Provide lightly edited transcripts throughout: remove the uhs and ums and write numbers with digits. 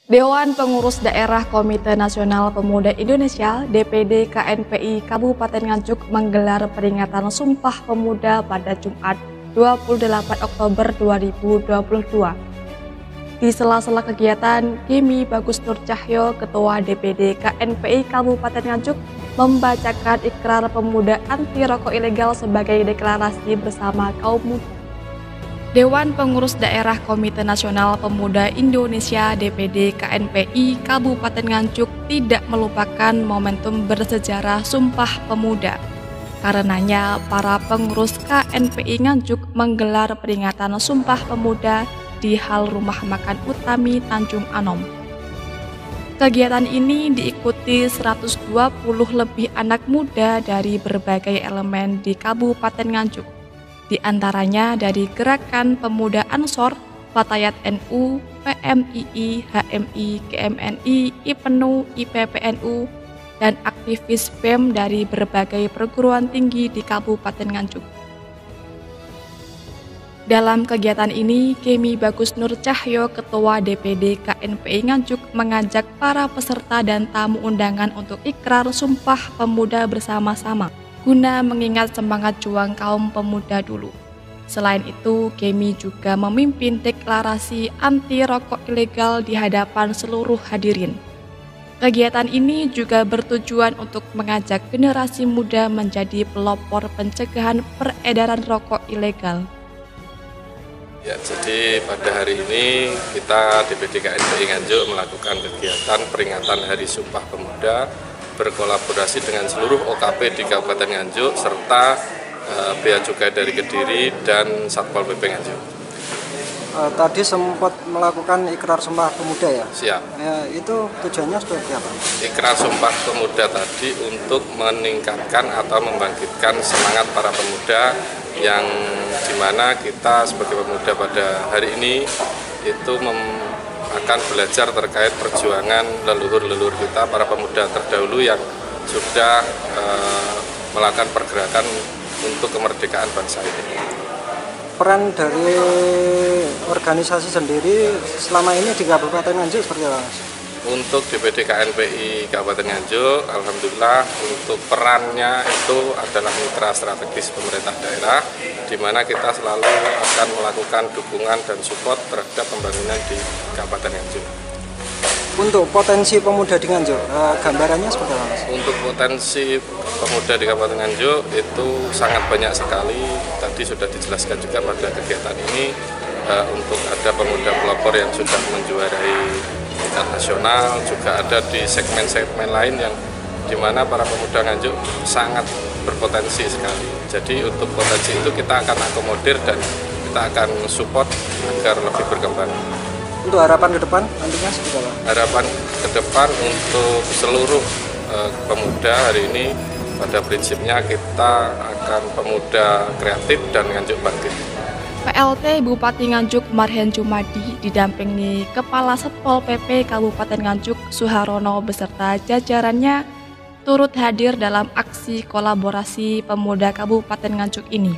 Dewan Pengurus Daerah Komite Nasional Pemuda Indonesia (DPD KNPI) Kabupaten Nganjuk menggelar peringatan Sumpah Pemuda pada Jumat 28 Oktober 2022. Di sela-sela kegiatan, Kimi Bagus Nur Cahyo, Ketua DPD KNPI Kabupaten Nganjuk, membacakan Ikrar Pemuda Anti Rokok Ilegal sebagai deklarasi bersama kaum muda. Dewan Pengurus Daerah Komite Nasional Pemuda Indonesia (DPD KNPI) Kabupaten Nganjuk tidak melupakan momentum bersejarah Sumpah Pemuda. Karenanya, para pengurus KNPI Nganjuk menggelar peringatan Sumpah Pemuda di Hal Rumah Makan Utami Tanjung Anom. Kegiatan ini diikuti 120 lebih anak muda dari berbagai elemen di Kabupaten Nganjuk. Di antaranya dari Gerakan Pemuda Ansor, Fatayat NU, PMII, HMI, GMNI, IPENU, IPPNU, dan aktivis BEM dari berbagai perguruan tinggi di Kabupaten Nganjuk. Dalam kegiatan ini, Kimi Bagus Nur Cahyo, Ketua DPD KNPI Nganjuk, mengajak para peserta dan tamu undangan untuk ikrar Sumpah Pemuda bersama-sama, guna mengingat semangat juang kaum pemuda dulu. Selain itu, Kimi juga memimpin deklarasi anti rokok ilegal di hadapan seluruh hadirin. Kegiatan ini juga bertujuan untuk mengajak generasi muda menjadi pelopor pencegahan peredaran rokok ilegal. Ya, jadi pada hari ini kita DPD KNPI Nganjuk melakukan kegiatan peringatan Hari Sumpah Pemuda berkolaborasi dengan seluruh OKP di Kabupaten Nganjuk serta Bea Cukai dari Kediri dan Satpol PP Nganjuk. Tadi sempat melakukan ikrar Sumpah Pemuda ya? Siap. Itu tujuannya seperti apa? Ikrar Sumpah Pemuda tadi untuk meningkatkan atau membangkitkan semangat para pemuda yang dimana kita sebagai pemuda pada hari ini itu akan belajar terkait perjuangan leluhur-leluhur kita, para pemuda terdahulu yang sudah melakukan pergerakan untuk kemerdekaan bangsa ini. Peran dari organisasi sendiri selama ini di Kabupaten Nganjuk seperti apa, Mas? Untuk DPD KNPI Kabupaten Nganjuk, alhamdulillah untuk perannya itu adalah mitra strategis pemerintah daerah, di mana kita selalu akan melakukan dukungan dan support terhadap pembangunan di Kabupaten Nganjuk. Untuk potensi pemuda di Nganjuk, gambarannya seperti apa, Mas? Untuk potensi pemuda di Kabupaten Nganjuk itu sangat banyak sekali. Tadi sudah dijelaskan juga pada kegiatan ini, untuk ada pemuda pelopor yang sudah menjuarai tingkat nasional, juga ada di segmen-segmen lain yang dimana para pemuda Nganjuk sangat berpotensi sekali. Jadi untuk potensi itu kita akan akomodir dan kita akan support agar lebih berkembang. Untuk harapan ke depan nantinya seperti apa? Harapan ke depan untuk seluruh pemuda hari ini pada prinsipnya kita akan pemuda kreatif dan Nganjuk bangkit. PLT Bupati Nganjuk Marhen Jumadi didampingi Kepala Satpol PP Kabupaten Nganjuk Suharono beserta jajarannya turut hadir dalam aksi kolaborasi pemuda Kabupaten Nganjuk ini.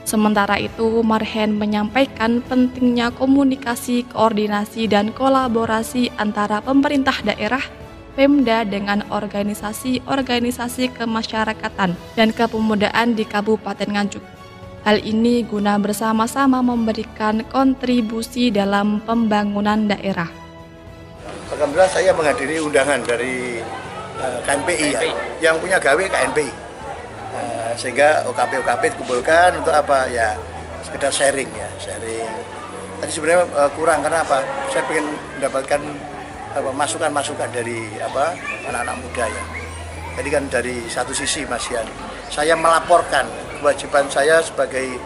Sementara itu, Marhen menyampaikan pentingnya komunikasi, koordinasi, dan kolaborasi antara pemerintah daerah, Pemda dengan organisasi-organisasi kemasyarakatan dan kepemudaan di Kabupaten Nganjuk. Hal ini guna bersama-sama memberikan kontribusi dalam pembangunan daerah. Alhamdulillah saya menghadiri undangan dari KNPI yang punya gawe KNPI. Sehingga OKP dikumpulkan untuk apa ya, sekedar sharing. Tadi sebenarnya kurang karena apa? Saya ingin mendapatkan masukan-masukan dari anak-anak muda ya. Jadi kan dari satu sisi Mas Yan, saya melaporkan kewajiban saya sebagai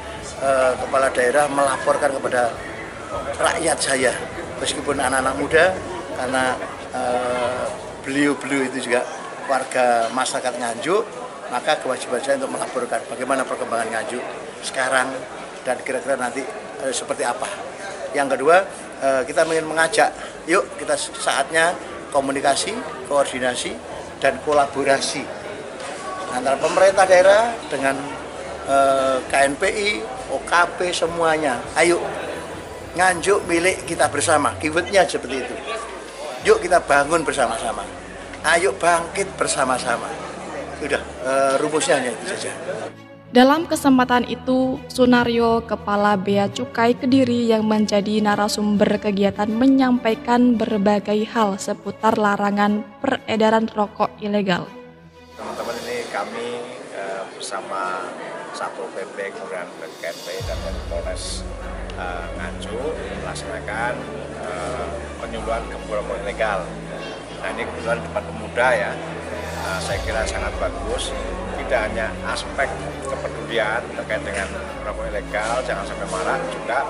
kepala daerah melaporkan kepada rakyat saya, meskipun anak-anak muda karena beliau-beliau itu juga warga masyarakat Nganjuk. Maka kewajiban saya untuk melaporkan bagaimana perkembangan Nganjuk sekarang dan kira-kira nanti seperti apa. Yang kedua, kita ingin mengajak, yuk kita saatnya komunikasi, koordinasi, dan kolaborasi antara pemerintah daerah dengan KNPI, OKP semuanya. Ayo, Nganjuk milik kita bersama, keywordnya seperti itu. Yuk kita bangun bersama-sama. Ayo bangkit bersama-sama. Sudah, rumusnya hanya itu saja. Dalam kesempatan itu, Sunaryo, Kepala Bea Cukai Kediri yang menjadi narasumber kegiatan menyampaikan berbagai hal seputar larangan peredaran rokok ilegal. Teman-teman, ini kami bersama Satpol PP, kemudian KNPI dan Polres Nganjuk melaksanakan penyuluhan ke rokok ilegal. Nah, ini kebetulan depan pemuda ya, saya kira sangat bagus. Tidak hanya aspek kepedulian terkait dengan rokok ilegal, jangan sampai marak, juga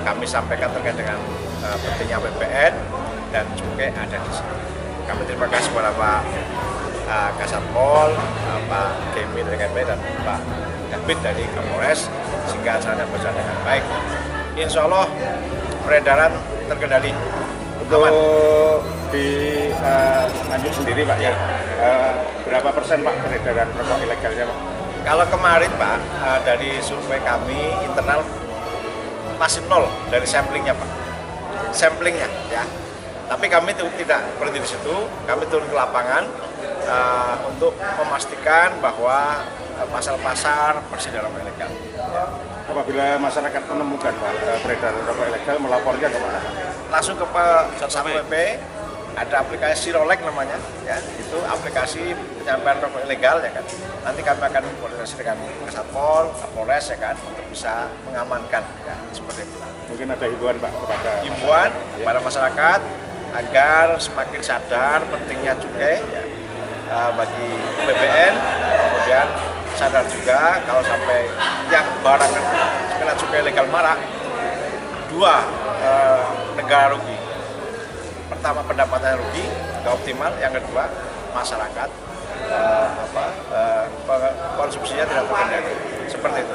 kami sampaikan terkait dengan pentingnya PPN dan cukai ada di sini. Kami terima kasih kepada Pak Kasatpol, Pak Kemi dari KNPI dan Pak David dari Kapolres sehingga acaranya berjalan dengan baik. Insya Allah peredaran terkendali. Untuk di Nganjuk sendiri Pak ya, berapa persen Pak peredaran rokok ilegalnya Pak? Kalau kemarin Pak, dari survei kami internal masih 0 dari samplingnya Pak, samplingnya ya. Tapi kami tidak berhenti di situ, kami turun ke lapangan untuk memastikan bahwa pasar-pasar bersih dari rokok ilegal. Ya. Apabila masyarakat menemukan Pak peredaran rokok ilegal, melapornya kemana? Langsung ke Satpol PP, ada aplikasi Rolek namanya, ya itu aplikasi penyampaian rokok ilegal ya kan. Nanti kami akan koordinasi dengan Kasatpol, Kapolres ya kan, untuk bisa mengamankan ya, seperti itu. Mungkin ada himbauan Pak kepada masyarakat agar semakin sadar pentingnya cukai ya, bagi PPN, kemudian sadar juga kalau sampai yang barang kena cukai ilegal marak, 2 negara rugi. Pertama pendapatannya rugi, nggak optimal. Yang kedua masyarakat konsumsinya tidak terkendali. Seperti itu.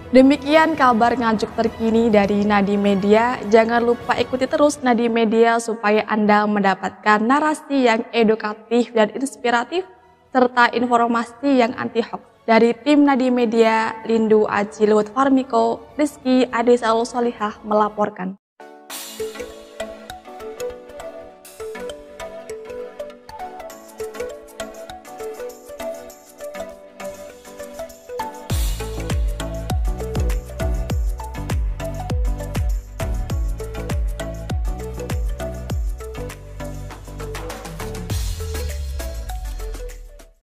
Demikian kabar Nganjuk terkini dari Nadi Media. Jangan lupa ikuti terus Nadi Media supaya Anda mendapatkan narasi yang edukatif dan inspiratif serta informasi yang anti hoax. Dari tim Nadi Media, Lindu Aji Luhut Farmiko, Rizky Adi Salih melaporkan.